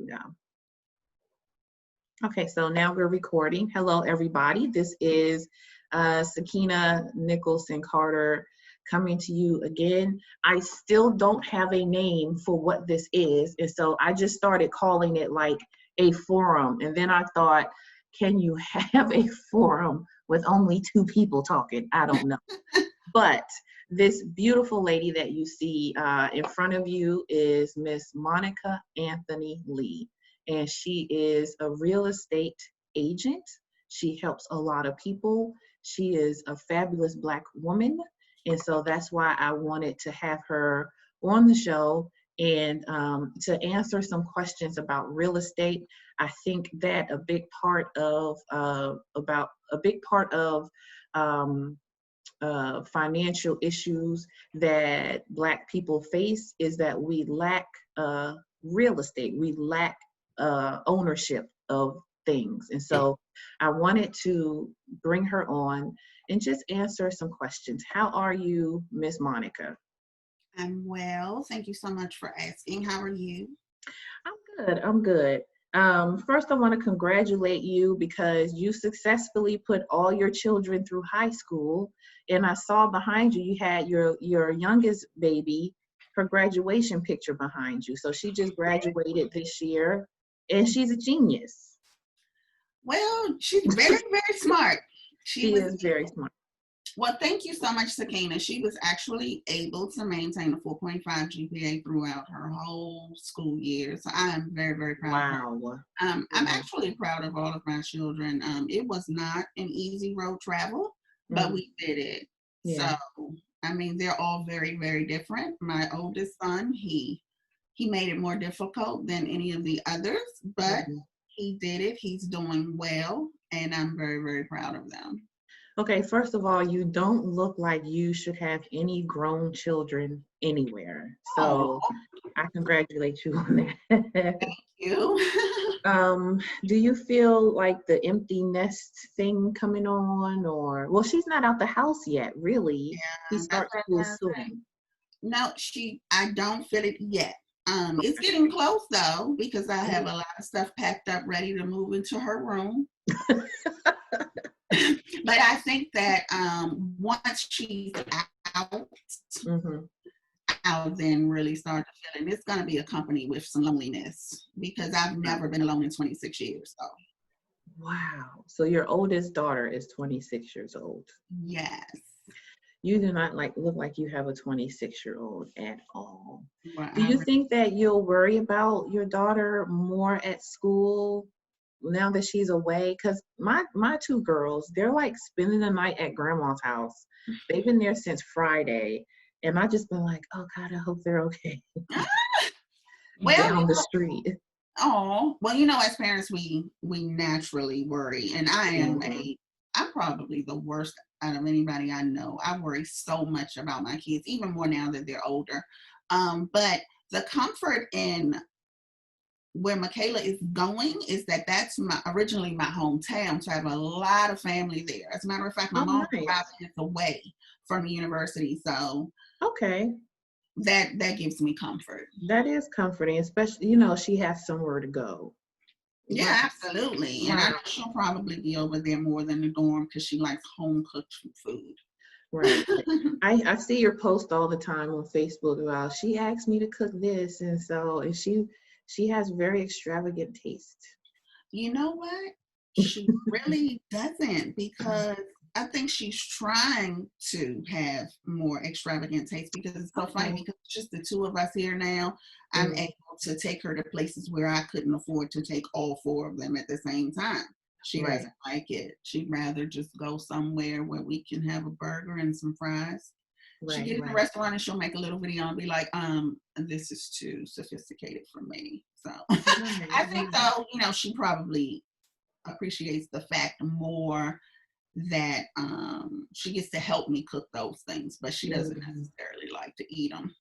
Yeah. Okay, so now we're recording. Hello, everybody. This is Sakina Nicholson Carter coming to you again. I still don't have a name for what this is, and so I just started calling it like a forum. And then I thought, can you have a forum with only two people talking? I don't know. But this beautiful lady that you see in front of you is Miss Monica Anthony Lee, and she is a real estate agent. She helps a lot of people. She is a fabulous Black woman, and so that's why I wanted to have her on the show and to answer some questions about real estate. I think that a big part of um, financial issues that Black people face is that we lack real estate. We lack ownership of things. And so I wanted to bring her on and just answer some questions. How are you, Miss Monica? I'm well. Thank you so much for asking. How are you? I'm good. I'm good. First, I want to congratulate you because you successfully put all your children through high school. And I saw behind you, you had your youngest baby, her graduation picture behind you. So she just graduated this year, and she's a genius. Well, she's very, very smart. She is very smart. Well, thank you so much, Sakina. She was actually able to maintain a 4.5 GPA throughout her whole school year. So I am very, very proud of her. Wow. I'm actually proud of all of my children. It was not an easy road travel, but we did it. Yeah. So, I mean, they're all very, very different. My oldest son, he made it more difficult than any of the others, but he did it. He's doing well, and I'm very, very proud of them. Okay, first of all, you don't look like you should have any grown children anywhere. So I congratulate you on that. Thank you. Do you feel like the empty nest thing coming on, or well, she's not out the house yet, really. Yeah, She starts school soon. No, I don't feel it yet. It's getting close though, because I have a lot of stuff packed up ready to move into her room. But I think that once she's out, I'll then really start to feel it. It's going to be accompanied with some loneliness because I've never been alone in 26 years. So. Wow. So your oldest daughter is 26 years old. Yes. You do not look like you have a 26-year-old at all. Well, Do you think that you'll worry about your daughter more at school now that she's away? Because my two girls, they're like spending the night at grandma's house. They've been there since Friday, and I just been like, oh God, I hope they're okay. Down the street. Oh, well, as parents, we naturally worry, and I'm probably the worst out of anybody I know. I worry so much about my kids, even more now that they're older. But the comfort in where Michaela is going is that that's originally my hometown, so I have a lot of family there. As a matter of fact, my mom is 5 minutes away from the university, so that gives me comfort. That is comforting, especially she has somewhere to go. Yeah, absolutely. And I know she'll probably be over there more than the dorm because she likes home cooked food. Right. I see your post all the time on Facebook about she asked me to cook this, and she has very extravagant taste. You know what? She really doesn't, because I think she's trying to have more extravagant taste, because it's so funny because it's just the two of us here now. I'm able to take her to places where I couldn't afford to take all four of them at the same time. She doesn't like it. She'd rather just go somewhere where we can have a burger and some fries. She'll get in a restaurant and she'll make a little video and be like, this is too sophisticated for me. So I think though, she probably appreciates the fact more that she gets to help me cook those things, but she doesn't necessarily like to eat them.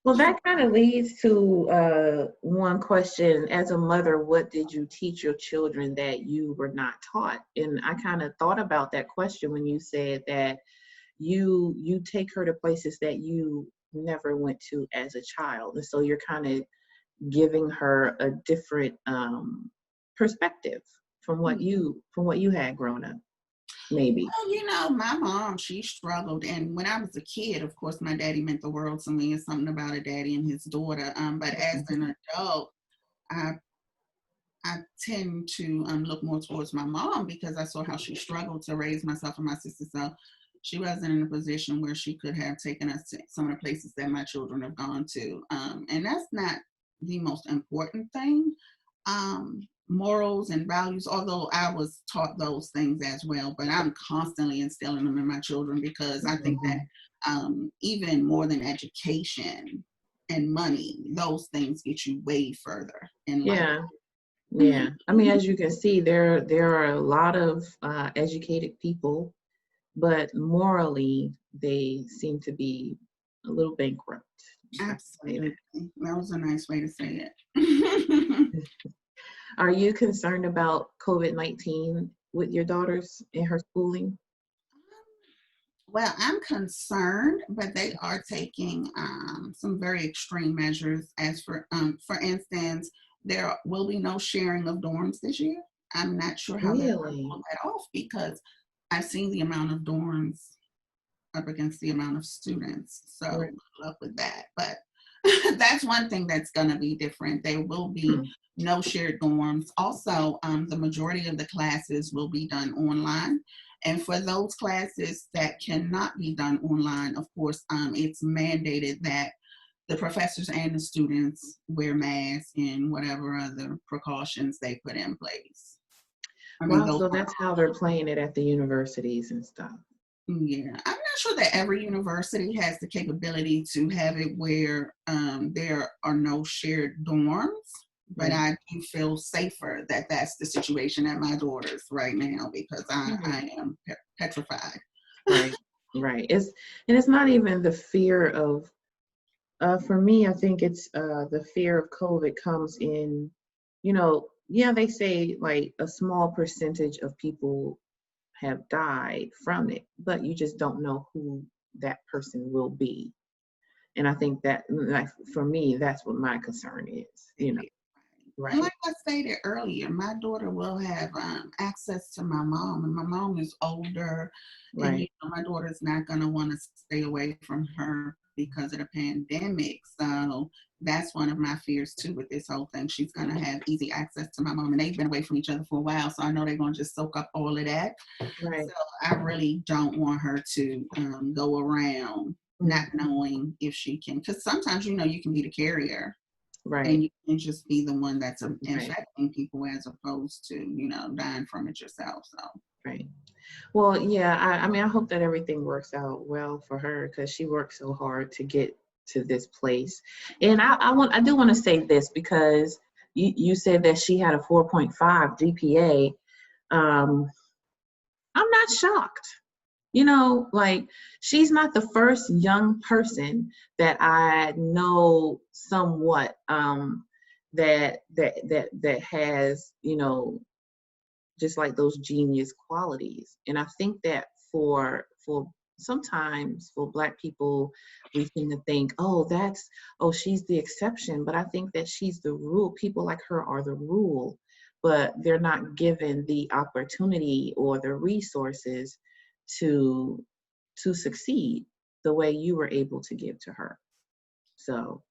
Well, that kind of leads to one question. As a mother, what did you teach your children that you were not taught? And I kind of thought about that question when you said that you take her to places that you never went to as a child. And so you're kind of giving her a different perspective from what you had grown up, maybe. Well, my mom, she struggled. And when I was a kid, of course, my daddy meant the world to me. It's something about a daddy and his daughter. But as an adult, I I tend to look more towards my mom because I saw how she struggled to raise myself and my sister. So she wasn't in a position where she could have taken us to some of the places that my children have gone to. And that's not the most important thing. Morals and values, although I was taught those things as well, but I'm constantly instilling them in my children because I think that even more than education and money, those things get you way further in life. Yeah. Yeah. I mean, as you can see, there are a lot of educated people, but morally they seem to be a little bankrupt. If I can say Absolutely. that. That was a nice way to say it. Are you concerned about COVID-19 with your daughters in her schooling? Well, I'm concerned, but they are taking some very extreme measures. As for instance, there will be no sharing of dorms this year. I'm not sure how they're going to Really? pull that off because I've seen the amount of dorms up against the amount of students. So Right. good luck with that. But that's one thing that's going to be different. There will be Hmm. no shared dorms. Also, the majority of the classes will be done online. And for those classes that cannot be done online, of course, it's mandated that the professors and the students wear masks and whatever other precautions they put in place. I mean, Wow, those so are that's how they're playing it at the universities and stuff. Yeah, I'm not sure that every university has the capability to have it where there are no shared dorms, but Right. I do feel safer that that's the situation at my daughter's right now because Mhm. I am petrified. Right. Right. It's not even the fear of for me, I think it's the fear of COVID comes in, yeah, they say like a small percentage of people have died from it, but you just don't know who that person will be. And I think that, like, for me, that's what my concern is, And right, like I stated earlier, my daughter will have access to my mom, and my mom is older, and right, my daughter's not going to want to stay away from her because of the pandemic. So that's one of my fears too with this whole thing. She's going to have easy access to my mom, and they've been away from each other for a while, so I know they're going to just soak up all of that. right. So I really don't want her to go around not Mhm. knowing if she can, because sometimes you can be the carrier and Right, you can just be the one that's right, infecting people as opposed to dying from it yourself. So right. Well, yeah, I mean, I hope that everything works out well for her because she worked so hard to get to this place. And I do want to say this because you said that she had a 4.5 GPA. Um, I'm not shocked. Like, she's not the first young person that I know somewhat that has, just like those genius qualities. And I think that for sometimes for Black people, we tend to think, oh, she's the exception. But I think that she's the rule. People like her are the rule, but they're not given the opportunity or the resources to succeed the way you were able to give to her. So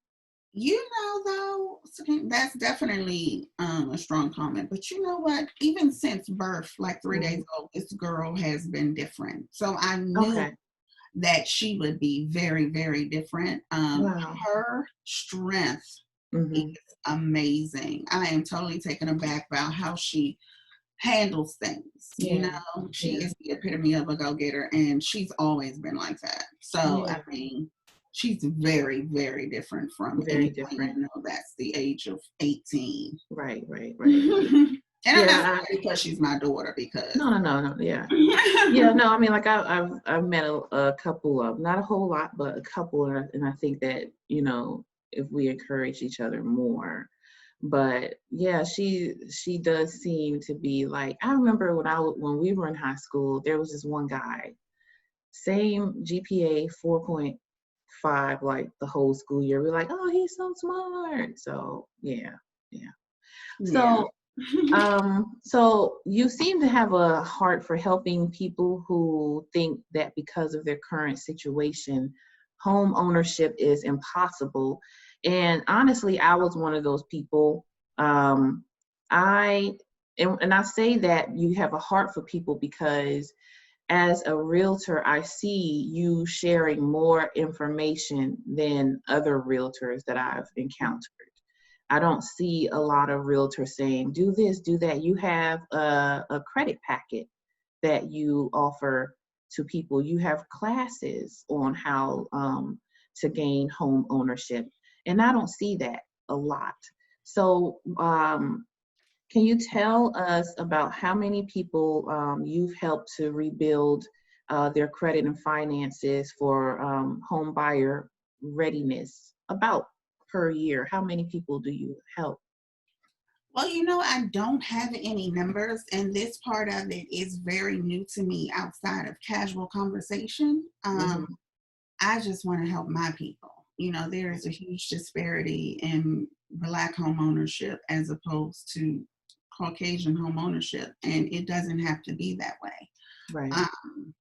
though, that's definitely a strong comment. But you know what? Even since birth, like 3 days mhm. old, this girl has been different. So I knew Okay. that she would be very, very different. Wow. Her strength is Hmm. amazing. I am totally taken aback about how she handles things. Yeah. She Yeah. is the epitome of a go-getter, and she's always been like that. So I Yeah. mean, she's very, very different from Very anybody different. I know that's the age of 18. Right, right, right. And I'm not Yeah, saying because she's my daughter, because no, no, no, no, yeah. Yeah, no, I mean, like I've met a couple of, not a whole lot, but a couple, and I think that, if we encourage each other more. But yeah, she does seem to be like, I remember when we were in high school, there was this one guy, same GPA, 4.5, 5 like the whole school year. We're like, oh, he's so smart. So yeah, yeah. Yeah. So so you seem to have a heart for helping people who think that because of their current situation, home ownership is impossible. And honestly, I was one of those people. Um, I and I say that you have a heart for people because as a realtor, I see you sharing more information than other realtors that I've encountered. I don't see a lot of realtors saying, do this, do that. You have a credit packet that you offer to people. You have classes on how to gain home ownership. And I don't see that a lot. So can you tell us about how many people you've helped to rebuild their credit and finances for home buyer readiness? About per year, how many people do you help? Well, I don't have any numbers, and this part of it is very new to me outside of casual conversation. Hmm. I just want to help my people. There is a huge disparity in Black home ownership as opposed to Caucasian home ownership, and it doesn't have to be that way. Right. Um,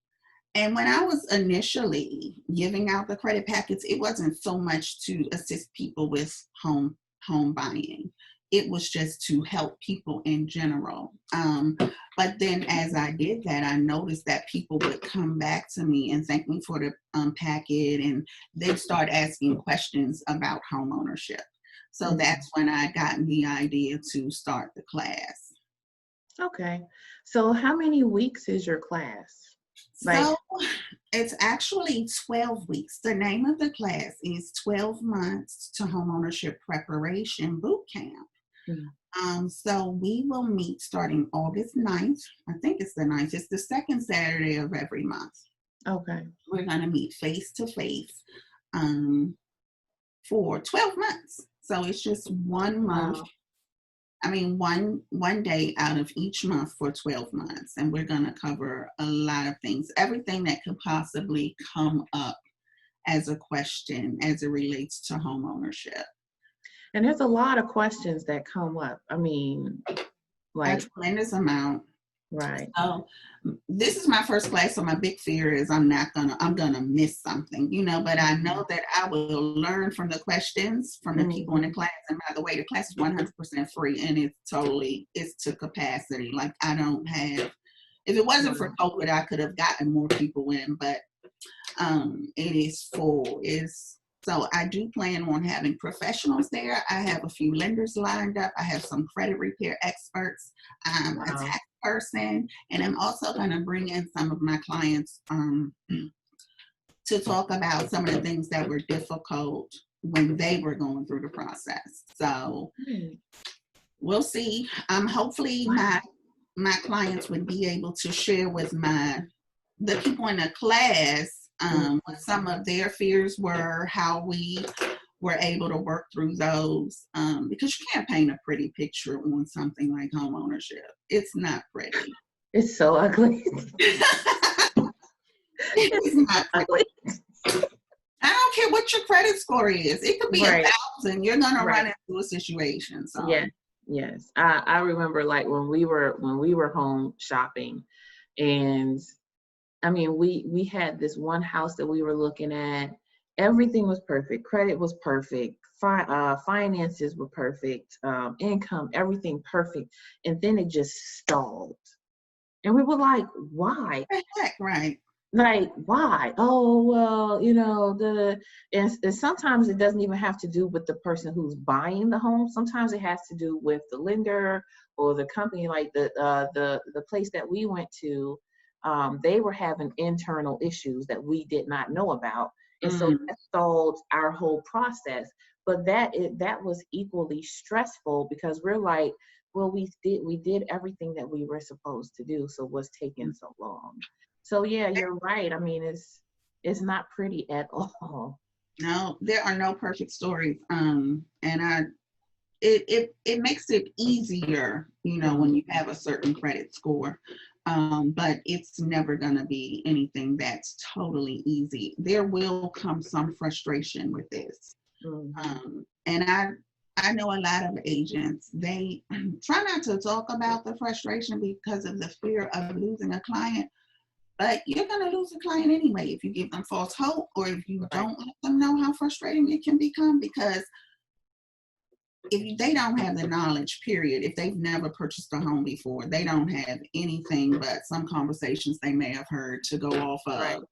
and when I was initially giving out the credit packets, it wasn't so much to assist people with home buying. It was just to help people in general. But then as I did that, I noticed that people would come back to me and thank me for the packet, and they'd start asking questions about home ownership. So Mhm. that's when I got the idea to start the class. Okay. So how many weeks is your class? Like, So it's actually 12 weeks. The name of the class is 12 months to homeownership preparation boot camp. mm, So we will meet starting August 9th. I think it's the 9th. It's the second Saturday of every month. okay. We're going to meet face to face for 12 months. So it's just 1 month. Wow. I mean, one day out of each month for 12 months. And we're going to cover a lot of things, everything that could possibly come up as a question as it relates to home ownership. And there's a lot of questions that come up. I mean, A like, tremendous amount. right. So this is my first class, so my big fear is I'm gonna miss something, but I know Mhm. that I will learn from the questions from the people in the Mhm. class. And by the way, the class is 100% free, and it's to capacity. Like, I don't have, if it wasn't for Wow. COVID, I could have gotten more people in, but it is full. Is So I do plan on having professionals there. I have a few lenders lined up. I have some credit repair experts, a Wow. tax person, and I'm also going to bring in some of my clients to talk about some of the things that were difficult when they were going through the process. So Hmm. we'll see. Hopefully my clients would be able to share with the people in the class what Mhm. some of their fears were, how we were able to work through those, because you can't paint a pretty picture on something like home ownership. It's not pretty. It's so ugly. It's It's so not pretty. ugly. I don't care what your credit score is. It could be Right. 1,000. You're gonna run Right. into a situation. Yes. So Yes. I remember like when we were home shopping, and I mean, we had this one house that we were looking at. Everything was perfect. Credit was perfect. Finances were perfect. Income, everything perfect. And then it just stalled. And we were like, why? heck, right. Like, why? Oh, well, and sometimes it doesn't even have to do with the person who's buying the home. Sometimes it has to do with the lender or the company. Like the place that we went to, they were having internal issues that we did not know about, and so Mm. that stalled our whole process. But that was equally stressful because we're like, well, we did everything that we were supposed to do, so what's taking so long? So yeah, you're right. I mean, it's not pretty at all. No, there are no perfect stories. And it makes it easier, when Mhm. you have a certain credit score. But it's never going to be anything that's totally easy. There will come some frustration with this. And I know a lot of agents, they try not to talk about the frustration because of the fear of losing a client, but you're going to lose a client anyway if you give them false hope, or if you don't let them know how frustrating it can become, because if they don't have the knowledge, period, if they've never purchased a home before, they don't have anything but some conversations they may have heard to go off of.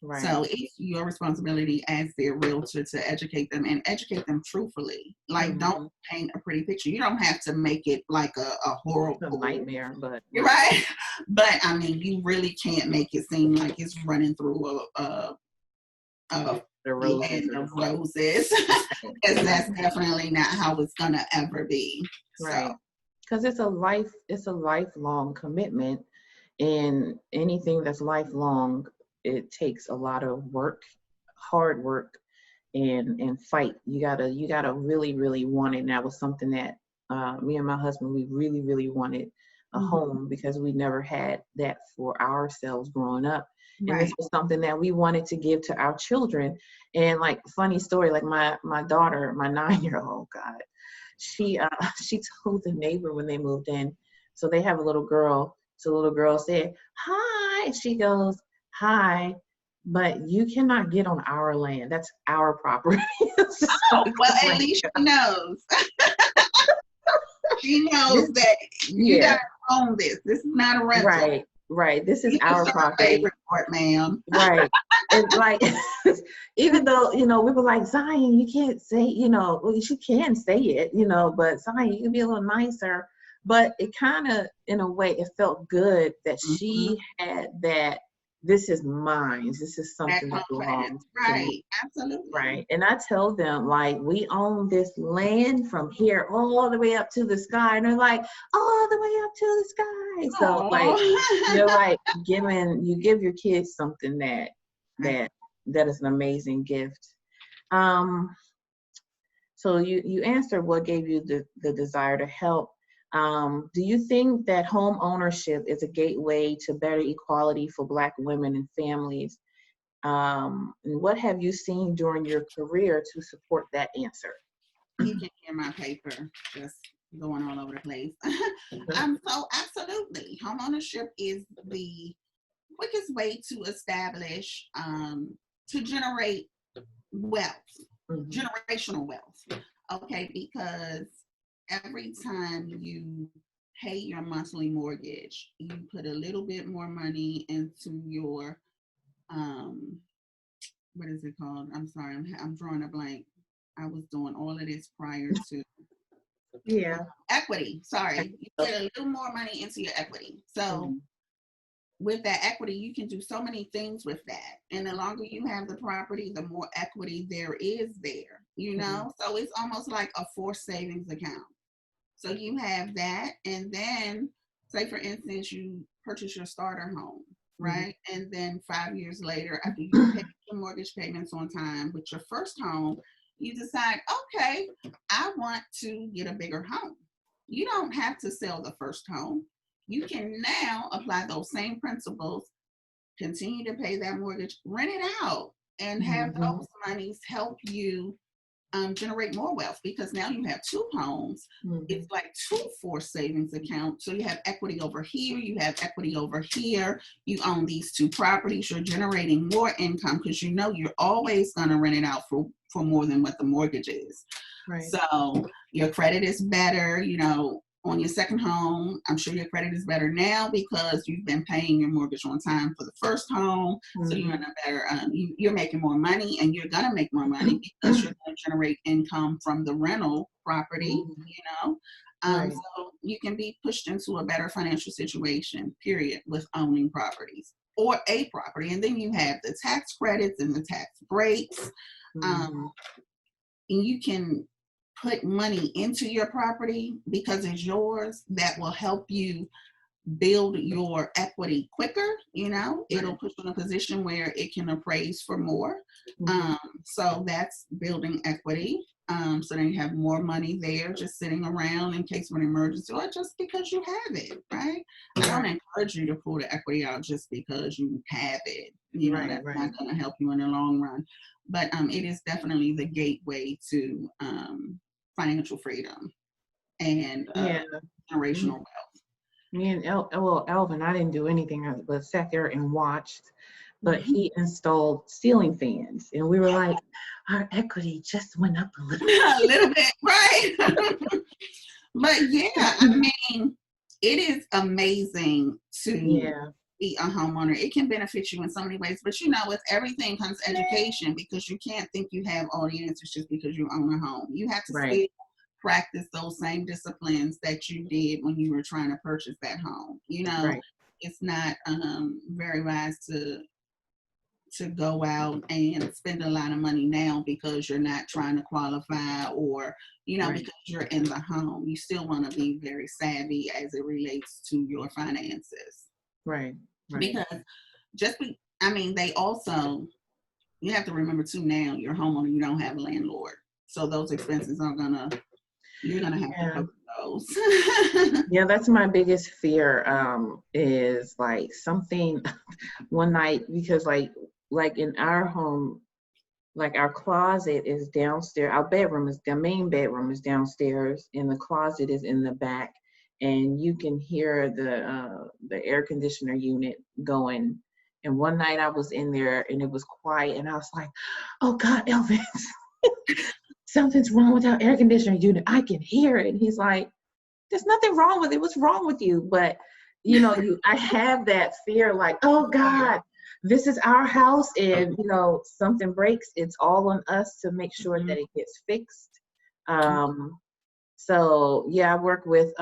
Right. So it's your responsibility as their realtor to educate them, and educate them truthfully. Like, don't paint a pretty picture. You don't have to make it like a horrible nightmare, but right. But I mean, you really can't make it seem like it's running through a land of roses, because that's definitely not how it's gonna ever be. Right. Because it's a lifelong commitment, and anything that's lifelong, it takes a lot of work, hard work, and fight. You gotta really, really want it. And that was something that me and my husband, we really, really wanted a home, because we never had that for ourselves growing up. And this was something that we wanted to give to our children. And like, funny story, like my daughter, my 9-year-old, God, she told the neighbor when they moved in, so they have a little girl. So the little girl said, "Hi." She goes, "Hi, but you cannot get on our land. That's our property." Well, at least she knows. She knows that you gotta own this. This is not a rental. Right. This is our property. Report, ma'am. Right. And like, even though, we were like, "Zion, you can't say, well, she can say it, but Zion, you can be a little nicer." But it kind of, in a way, it felt good that she had that, this is mine. This is something that belongs to me. Absolutely. Right. And I tell them, like, we own this land from here all the way up to the sky. And they're like, all the way up to the sky. So like, you're like you give your kids something that is an amazing gift. So you answered what gave you the desire to help. Do you think that home ownership is a gateway to better equality for Black women and families? And what have you seen during your career to support that answer? You can hear my paper just going all over the place. So absolutely, home ownership is the quickest way to establish, to generate wealth, generational wealth. Okay, because every time you pay your monthly mortgage, you put a little bit more money into your what is it called? I'm sorry, I'm drawing a blank. I was doing all of this prior to equity. Sorry, you put a little more money into your equity. So with that equity, you can do so many things with that. And the longer you have the property, the more equity there is there, So it's almost like a forced savings account. So you have that, and then say, for instance, you purchase your starter home, right? And then 5 years later, after you pay your mortgage payments on time with your first home, you decide, okay, I want to get a bigger home. You don't have to sell the first home. You can now apply those same principles, continue to pay that mortgage, rent it out, and have those monies help you generate more wealth, because now you have two homes. It's like two forced savings accounts. So you have equity over here, you have equity over here, you own these two properties, you're generating more income, because you're always going to rent it out for more than what the mortgage is. Right. So your credit is better, on your second home. I'm sure your credit is better now because you've been paying your mortgage on time for the first home. So you're in a better, you're making more money, and you're going to make more money because you're going to generate income from the rental property, Right. So you can be pushed into a better financial situation, period, with owning properties or a property. And then you have the tax credits and the tax breaks. And you can put money into your property because it's yours. That will help you build your equity quicker. It'll put you in a position where it can appraise for more. So that's building equity. So then you have more money there just sitting around in case of an emergency, or just because you have it, right? I don't encourage you to pull the equity out just because you have it. You know, that's not going to help you in the long run. But it is definitely the gateway to financial freedom and generational wealth. Me and Elvin, I didn't do anything but sat there and watched. But he installed ceiling fans, and we were like, our equity just went up a little bit. A little bit, right? But yeah, I mean, it is amazing to be a homeowner. It can benefit you in so many ways, but you know, with everything comes education, because you can't think you have all the answers just because you own a home. You have to still practice those same disciplines that you did when you were trying to purchase that home. You know, it's not very wise to go out and spend a lot of money now because you're not trying to qualify, or you know, because you're in the home. You still want to be very savvy as it relates to your finances, because I mean, they also, you have to remember too, now you're a homeowner, you don't have a landlord, so those expenses are you're gonna have to cover those. Yeah, that's my biggest fear, is like something one night, because like in our home, like our closet is downstairs, our bedroom is, the main bedroom is downstairs, and the closet is in the back, and you can hear the air conditioner unit going. And one night I was in there and it was quiet, and I was like, oh God, Elvis, something's wrong with our air conditioner unit. I can hear it. And he's like, there's nothing wrong with it. What's wrong with you? But you know, I have that fear, like, oh God, this is our house, and you know, something breaks, it's all on us to make sure that it gets fixed. So yeah, I work with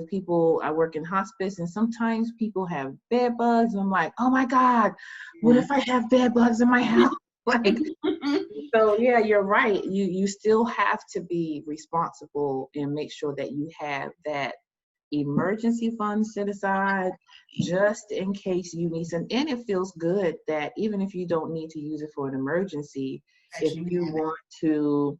people. I work in hospice, and sometimes people have bed bugs. I'm like, oh my God, what if I have bed bugs in my house? Like, so yeah, you're right. You still have to be responsible and make sure that you have that emergency fund set aside just in case you need some. And it feels good that even if you don't need to use it for an emergency, if you want to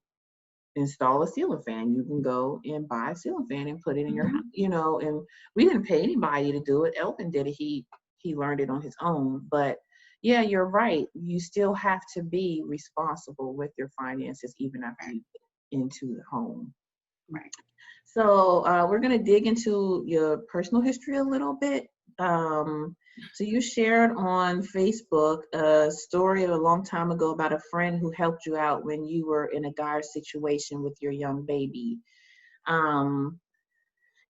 install a ceiling fan, you can go and buy a ceiling fan and put it in your house, you know. And we didn't pay anybody to do it. Elvin did it. He learned it on his own. But yeah, you're right. You still have to be responsible with your finances even after you get into the home. Right. So we're going to dig into your personal history a little bit. So you shared on Facebook a story of a long time ago about a friend who helped you out when you were in a dire situation with your young baby.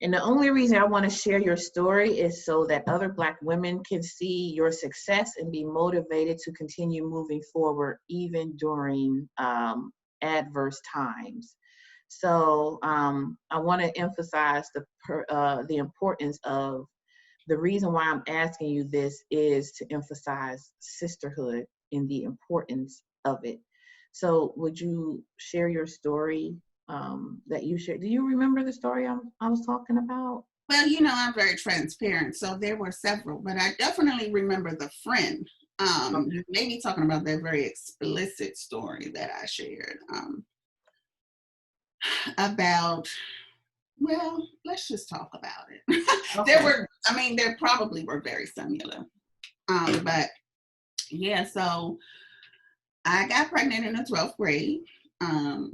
And the only reason I want to share your story is so that other Black women can see your success and be motivated to continue moving forward even during adverse times. So I want to emphasize the importance of, the reason why I'm asking you this is to emphasize sisterhood and the importance of it. So would you share your story that you shared? Do you remember the story I was talking about? Well, you know, I'm very transparent, so there were several, but I definitely remember the friend. You may be talking about that very explicit story that I shared about. Well, let's just talk about it. There probably were very similar. But yeah, so I got pregnant in the 12th grade. I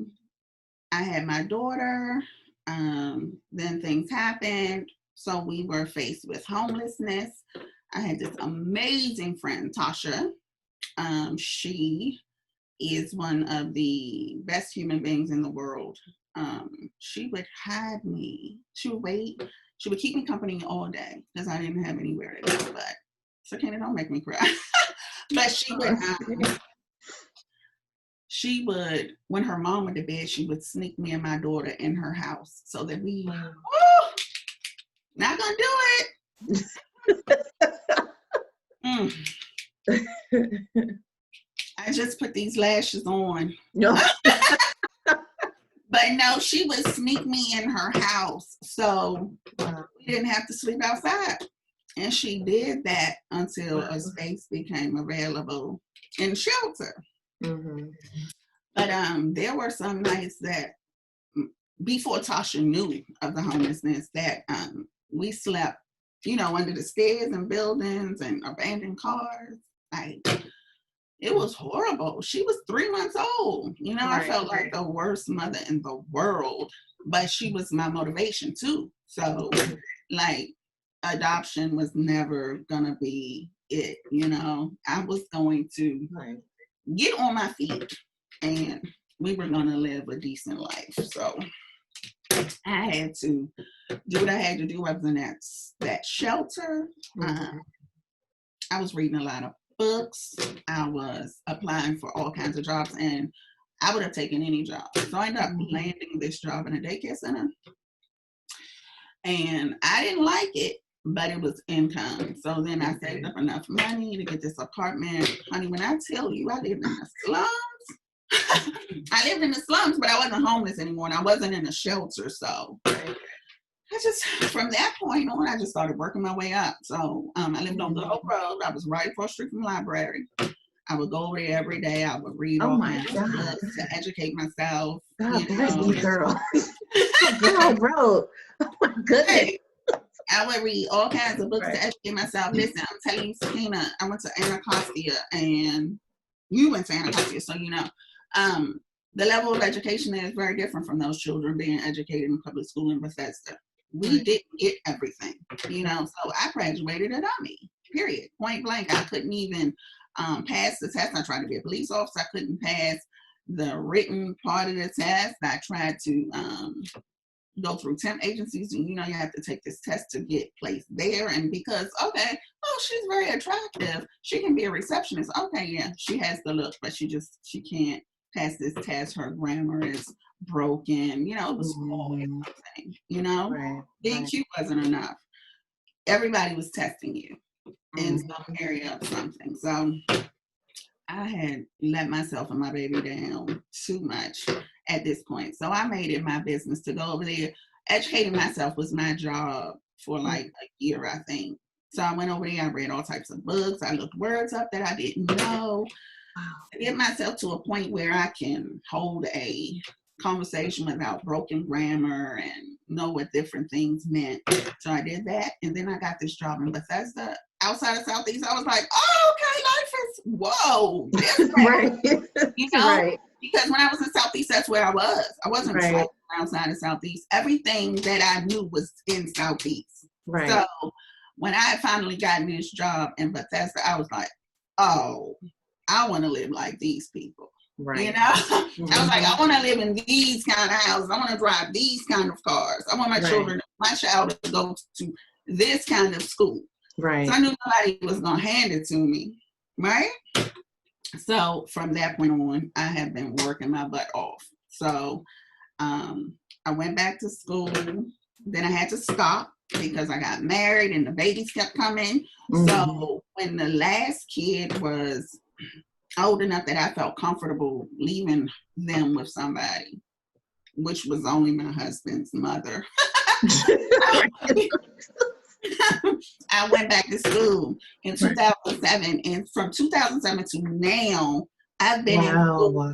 had my daughter. Then things happened. So we were faced with homelessness. I had this amazing friend, Tasha. She is one of the best human beings in the world. She would hide me. She would wait. She would keep me company all day because I didn't have anywhere to go. But Sakina, don't make me cry. But she would, when her mom went to bed, she would sneak me and my daughter in her house so that not gonna do it. I just put these lashes on. No. But no, she would sneak me in her house so we didn't have to sleep outside. And she did that until a space became available in shelter. But there were some nights that before Tasha knew of the homelessness that we slept, under the stairs and buildings and abandoned cars. Like, it was horrible. She was 3 months old. I felt like the worst mother in the world, but she was my motivation too. So, like, adoption was never gonna be it. I was going to get on my feet, and we were gonna live a decent life. So I had to do what I had to do. I was in that shelter. I was reading a lot of books. I was applying for all kinds of jobs, and I would have taken any job. So I ended up landing this job in a daycare center, and I didn't like it, but it was income. So then I saved up enough money to get this apartment. Honey, when I tell you, I lived in the slums. I lived in the slums, but I wasn't homeless anymore, and I wasn't in a shelter. So from that point on, I just started working my way up. So I lived on the Hope Road. I was right across the street from the library. I would go over there every day. I would read all kinds of books to educate myself. God bless you, girl. Girl, bro. Oh my goodness. Hey, I would read all kinds of books to educate myself. Listen, I'm telling you, Sakina, I went to Anacostia, and you went to Anacostia, so the level of education there is very different from those children being educated in public school in Bethesda. We didn't get everything, so I graduated a dummy, period, point blank. I couldn't even pass the test. I tried to be a police officer. I couldn't pass the written part of the test. I tried to go through temp agencies, and you have to take this test to get placed there. And because, she's very attractive, she can be a receptionist. Okay, yeah, she has the look, but she can't pass this test. Her grammar is broken. It was something. DQ wasn't enough. Everybody was testing you in some area of something. So I had let myself and my baby down too much at this point. So I made it my business to go over there. Educating myself was my job for like a year, I think. So I went over there, I read all types of books. I looked words up that I didn't know. To get myself to a point where I can hold a conversation without broken grammar and know what different things meant. So I did that. And then I got this job in Bethesda outside of Southeast. I was like, oh, okay, life is, whoa, because when I was in Southeast, that's where I was. I wasn't outside of Southeast. Everything that I knew was in Southeast. So when I had finally gotten this job in Bethesda, I was like, oh, I want to live like these people. I was like, I want to live in these kind of houses. I want to drive these kind of cars. I want my children, my child to go to this kind of school. So I knew nobody was going to hand it to me. So from that point on, I have been working my butt off. So I went back to school. Then I had to stop because I got married and the babies kept coming. So when the last kid was old enough that I felt comfortable leaving them with somebody, which was only my husband's mother, I went back to school in 2007, and from 2007 to now, I've been in school,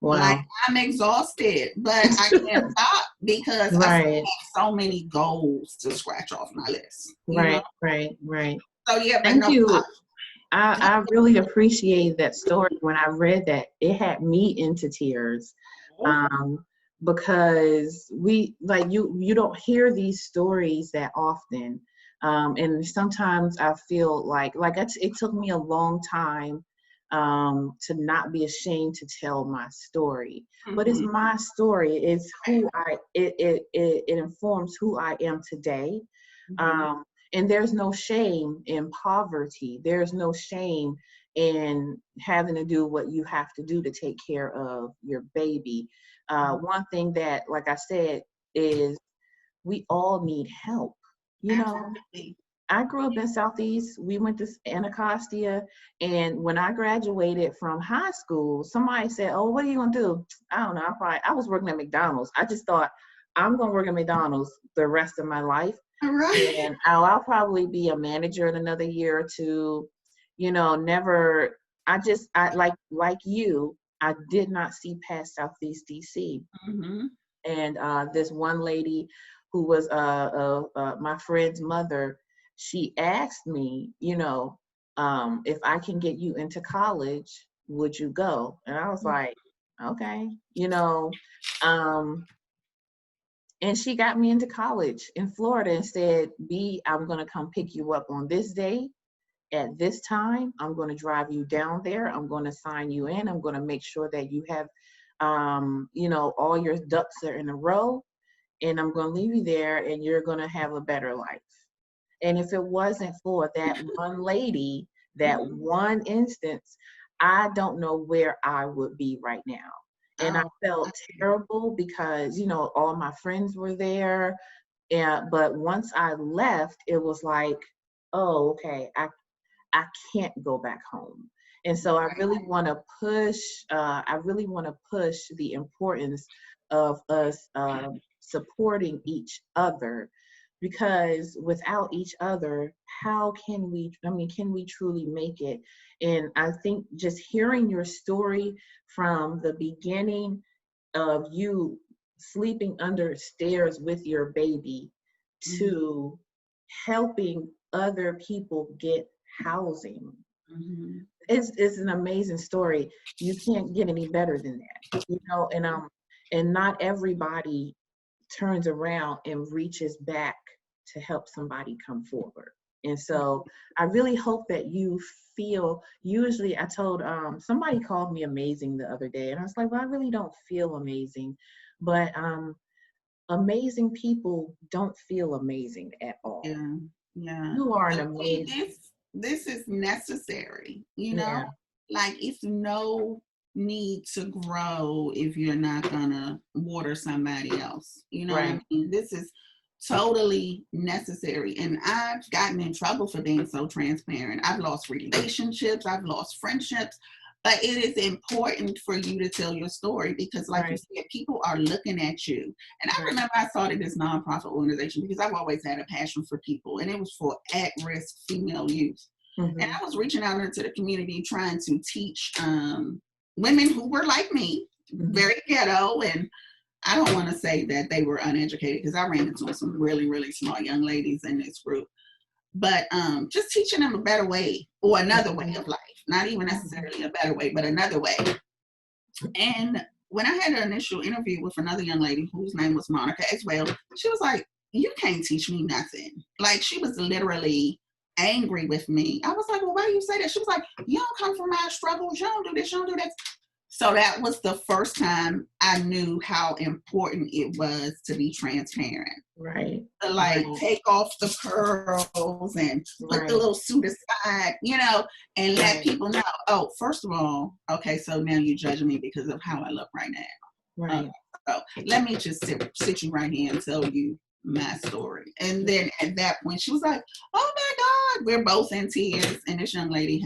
like I'm exhausted, but I can't stop because I still have so many goals to scratch off my list. Right. So yeah, but thank you. I really appreciate that story. When I read that, it had me into tears. Because you don't hear these stories that often. And sometimes I feel like it took me a long time to not be ashamed to tell my story. But it's my story. It's who it informs who I am today. And there's no shame in poverty. There's no shame in having to do what you have to do to take care of your baby. One thing that, like I said, is we all need help. I grew up in Southeast. We went to Anacostia, and when I graduated from high school, somebody said, "Oh, what are you gonna do?" I don't know. I was working at McDonald's. I just thought I'm gonna work at McDonald's the rest of my life. And I'll probably be a manager in another year or two. Never. I like you. I did not see past Southeast DC. Mm-hmm. And this one lady who was my friend's mother, she asked me, if I can get you into college, would you go? And I was like, okay, and she got me into college in Florida and said, B, I'm going to come pick you up on this day at this time. I'm going to drive you down there. I'm going to sign you in. I'm going to make sure that you have, all your ducks are in a row. And I'm going to leave you there and you're going to have a better life. And if it wasn't for that one lady, that one instance, I don't know where I would be right now. And I felt terrible because, all my friends were there. But once I left, it was like, oh, okay, I can't go back home. And so I really want to push, the importance of us supporting each other, because without each other, how can can we truly make it? And I think just hearing your story from the beginning of you sleeping under stairs with your baby to helping other people get housing. It's an amazing story. You can't get any better than that, and not everybody turns around and reaches back to help somebody come forward. And so I really hope that you feel, usually I told, somebody called me amazing the other day, and I was like, well, I really don't feel amazing, but amazing people don't feel amazing at all. Yeah. You are an But see, amazing. this is necessary, Yeah, like it's no need to grow if you're not gonna water somebody else. You know what I right, mean? This is totally necessary. And I've gotten in trouble for being so transparent. I've lost relationships, I've lost friendships. But it is important for you to tell your story because, like you right, said, people are looking at you. And I right. remember I started this nonprofit organization because I've always had a passion for people, and it was for at-risk female youth. And Mm-hmm. I was reaching out into the community trying to teach women who were like me, Mm-hmm. very ghetto. And I don't want to say that they were uneducated because I ran into some really, really smart young ladies in this group. But just teaching them a better way or another way of life, not even necessarily a better way, but another way. And when I had an initial interview with another young lady whose name was Monica as well, she was like, you can't teach me nothing. Like, she was literally angry with me. I was like, well, why do you say that? She was like, you don't come from my struggles. You don't do this. You don't do that. So that was the first time I knew how important it was to be transparent. Right, To like right, take off the pearls and put the right, little suit aside, and let right, people know, oh, first of all, okay, so now you're judging me because of how I look right now. right, So let me just sit you right here and tell you my story. And then at that point, she was like, oh my God, we're both in tears. And this young lady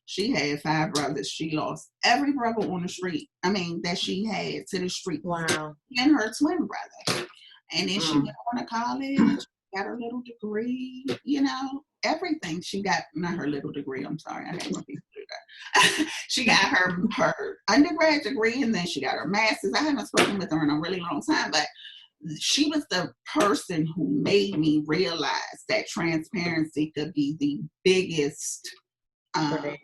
she had 5 brothers. She lost every brother on the street. I mean, that she had to the street. wow. And her twin brother. And then she Mm. went on to college, got her little degree, everything. She got, not her little degree, I'm sorry, I had more people do that. She got her undergrad degree and then she got her master's. I haven't spoken with her in a really long time, but she was the person who made me realize that transparency could be the um, Right,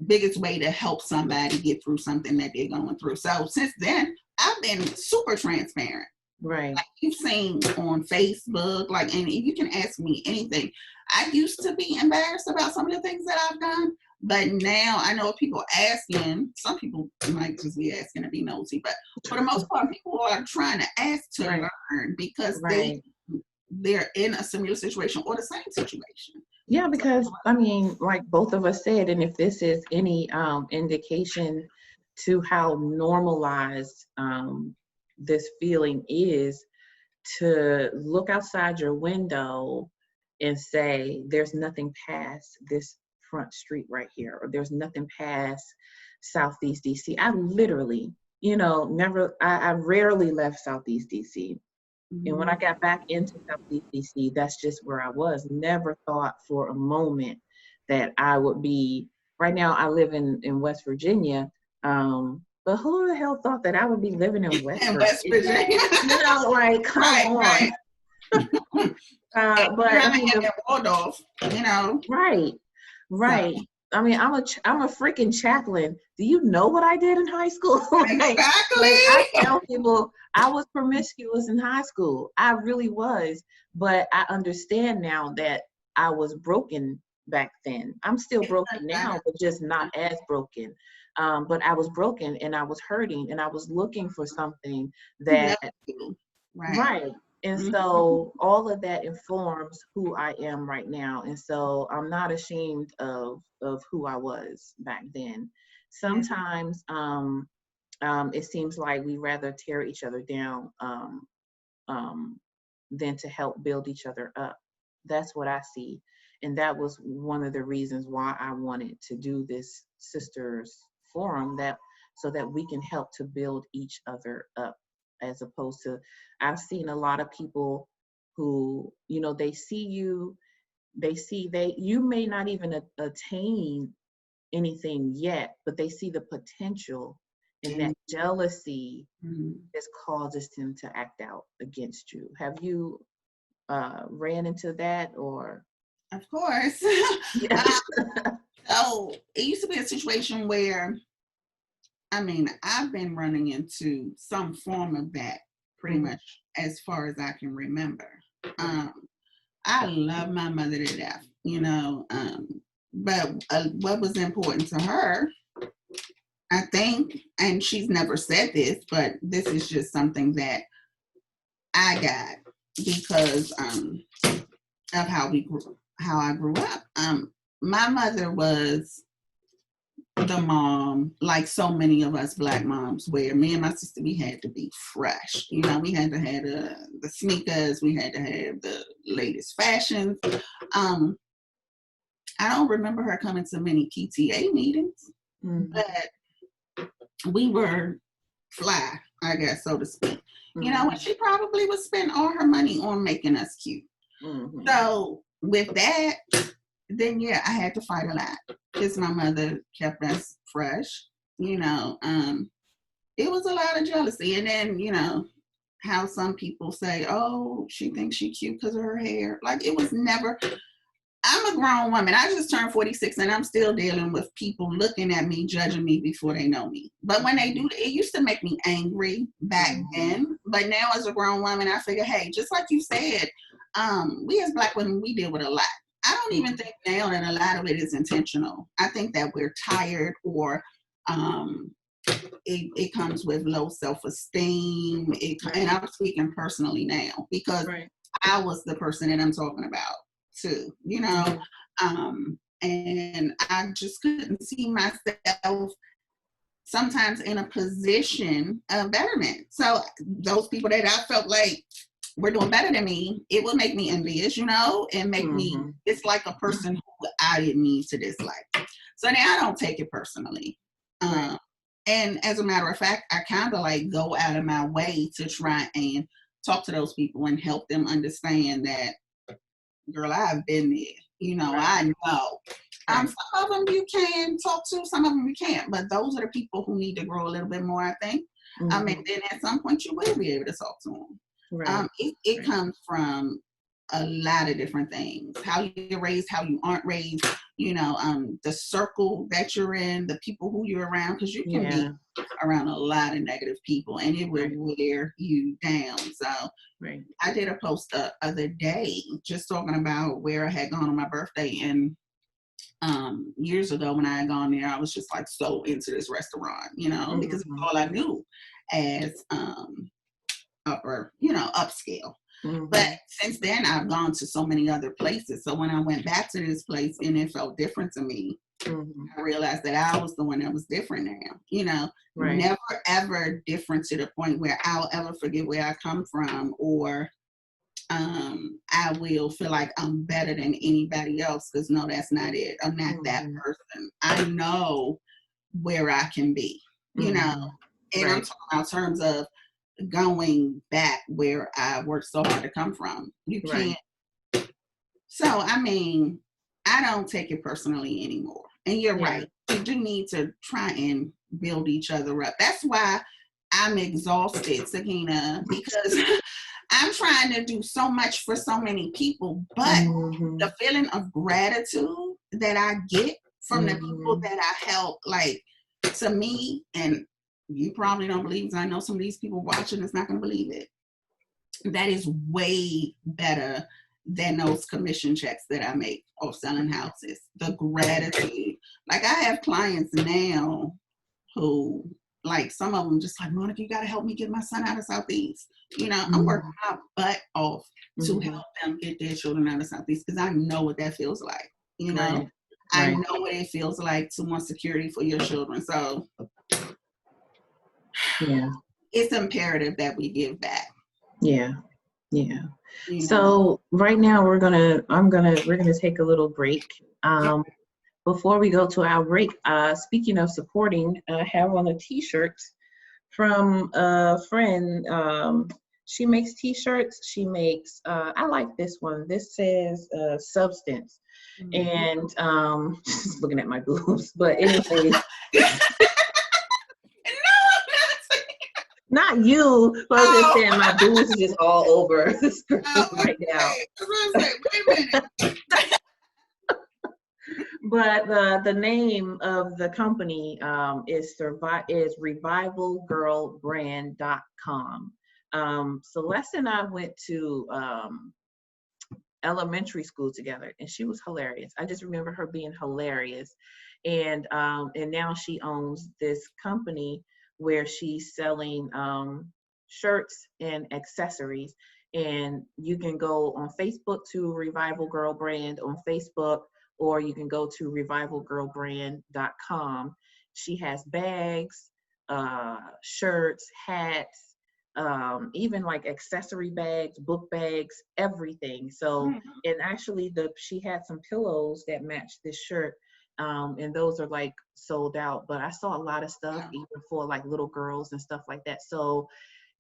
biggest way to help somebody get through something that they're going through. So since then, I've been super transparent. right, Like you've seen on Facebook, like, and you can ask me anything. I used to be embarrassed about some of the things that I've done, but now I know people asking. Some people might just be asking to be nosy, but for the most part, people are trying to ask to right, learn because right. they're in a similar situation or the same situation. Yeah, because like both of us said, and if this is any indication to how normalized this feeling is, to look outside your window and say, there's nothing past this front street right here, or there's nothing past Southeast DC. I literally, I rarely left Southeast DC. And when I Mhm. got back into Southeast DC, that's just where I was. Never thought for a moment that I would be. Right now, I live in West Virginia, But who the hell thought that I would be living in West In West Virginia? Virginia. You know, like, come Right, on. right. And But you're I having mean, it at Waldorf, you know. right, So right. I mean, I'm a freaking chaplain. Do you know what I did in high school? Like I exactly. tell people, I was promiscuous in high school. I really was. But I understand now that I was broken back then. I'm still It broken doesn't now, matter. but just not as broken. But I was broken and I was hurting and I was looking for something To that, help you. Right. right. And Mhm. so all of that informs who I am right now. And so I'm not ashamed of who I was back then. Yeah. Sometimes it seems like we rather tear each other down um, than to help build each other up. That's what I see. And that was one of the reasons why I wanted to do this sisters forum, that so that we can help to build each other up, as opposed to, I've seen a lot of people who, you know, they see you, you may not even attain anything yet, but they see the potential, and that And jealousy mhm. just causes them to act out against you. Have you ran into that or? Of course. Yes. So it used to be a situation where, I mean, I've been running into some form of that pretty Mhm. much as far as I can remember. Right. Um, I love my mother to death, you know, but what was important to her, I think, and she's never said this, but this is just something that I got because of how I grew up. My mother was the mom, like so many of us black moms, where me and my sister, we had to be fresh. You know, we had to have the sneakers, we had to have the latest fashions. Um, I don't remember her coming to many PTA meetings, Mhm. but we were fly, I guess, so to speak. You know, and Mhm. she probably would spend all her money on making us cute. Mhm. So with that, then yeah, I had to fight a lot because my mother kept us fresh. You know, it was a lot of jealousy, and then you know how some people say, "Oh, she thinks she cute because of her hair." Like it was never. I'm a grown woman. I just turned 46 and I'm still dealing with people looking at me, judging me before they know me. But when they do, it used to make me angry back Mhm. then. But now as a grown woman, I figure, hey, just like you said, we as black women, we deal with a lot. I don't even Mhm. think now that a lot of it is intentional. I think that we're tired or um, it comes with low self-esteem. And Right. I'm speaking personally now because Right. I was the person that I'm talking about too, you know. Mhm. And I just couldn't see myself sometimes in a position of betterment. So those people that I felt like were doing better than me, it would make me envious, you know, and make me Mhm. dislike a person who I didn't need to dislike. So now I don't take it personally. Right. Um, and as a matter of fact, I kind of like go out of my way to try and talk to those people and help them understand that, girl, I've been there. You know, Right. I know. Right. Some of them you can talk to, some of them you can't. But those are the people who need to grow a little bit more, I think. And Mhm. then at some point you will be able to talk to them. Right. It Right. comes from a lot of different things. How you're raised, how you aren't raised, you know, the circle that you're in, the people who you're around, because you can be Yeah. around a lot of negative people and it will Right. wear you down. So Right. I did a post the other day just talking about where I had gone on my birthday. And years ago when I had gone there, I was just like so into this restaurant, you know, because it's Mhm. all I knew as upper, you know, upscale. But Mhm. since then, I've gone to so many other places. So when I went back to this place and it felt different to me, Mhm. I realized that I was the one that was different now. You know, Right. never ever different to the point where I'll ever forget where I come from or I will feel like I'm better than anybody else because no, that's not it. I'm not that Mhm. person. I know where I can be, you know, Mhm. and I'm Right. talking about terms of going back where I worked so hard to come from. You Right. can't. So, I mean, I don't take it personally anymore. And you're Yeah. right. You do need to try and build each other up. That's why I'm exhausted, Sakina, because I'm trying to do so much for so many people, but Mm-hmm. the feeling of gratitude that I get from the people Mm-hmm. that I help, like, to me, and you probably don't believe, because I know some of these people watching is not going to believe it, that is way better than those commission checks that I make off selling houses. The gratitude. Like, I have clients now who, like, some of them just like, Monica, you got to help me get my son out of Southeast. You know, I'm working my butt off to help them get their children out of Southeast, because I know what that feels like. You know, Right. I Right. know what it feels like to want security for your children. So Yeah. it's imperative that we give back. Yeah. Yeah. You know. So right now we're gonna take a little break. Before we go to our break, speaking of supporting, I have on a T-shirt from a friend. She makes T-shirts. She makes. I like this one. This says substance, and just looking at my boobs. But anyway, not you. But I was just saying my boobs is just all over the screen right now. Wait a minute. But the name of the company is revivalgirlbrand.com. Celeste and I went to elementary school together, and she was hilarious. I just remember her being hilarious, and now she owns this company where she's selling shirts and accessories. And you can go on Facebook to Revival Girl Brand on Facebook, or you can go to revivalgirlbrand.com. She has bags, shirts, hats, even like accessory bags, book bags, everything. So, and actually she had some pillows that matched this shirt. And those are like sold out, but I saw a lot of stuff even for like little girls and stuff like that. So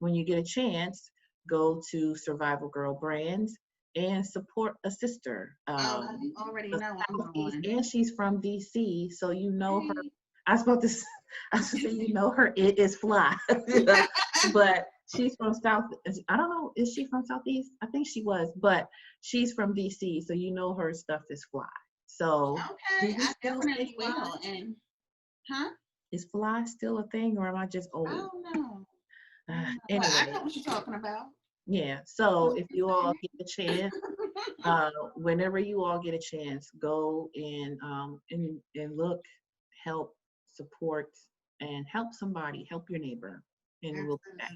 when you get a chance, go to Survival Girl Brands and support a sister. You already know I'm going. And she's from DC, so you know her. I was about to say, you know her. It is fly, but she's from South. I don't know. Is she from Southeast? I think she was, but she's from DC, so you know her stuff is fly. So Okay, I definitely will. And is fly still a thing, or am I just old? I don't know. Anyway, I know what you're talking about. Yeah. So if you all get a chance, whenever you all get a chance, go and look, help, support, and help somebody, help your neighbor, and we'll be back.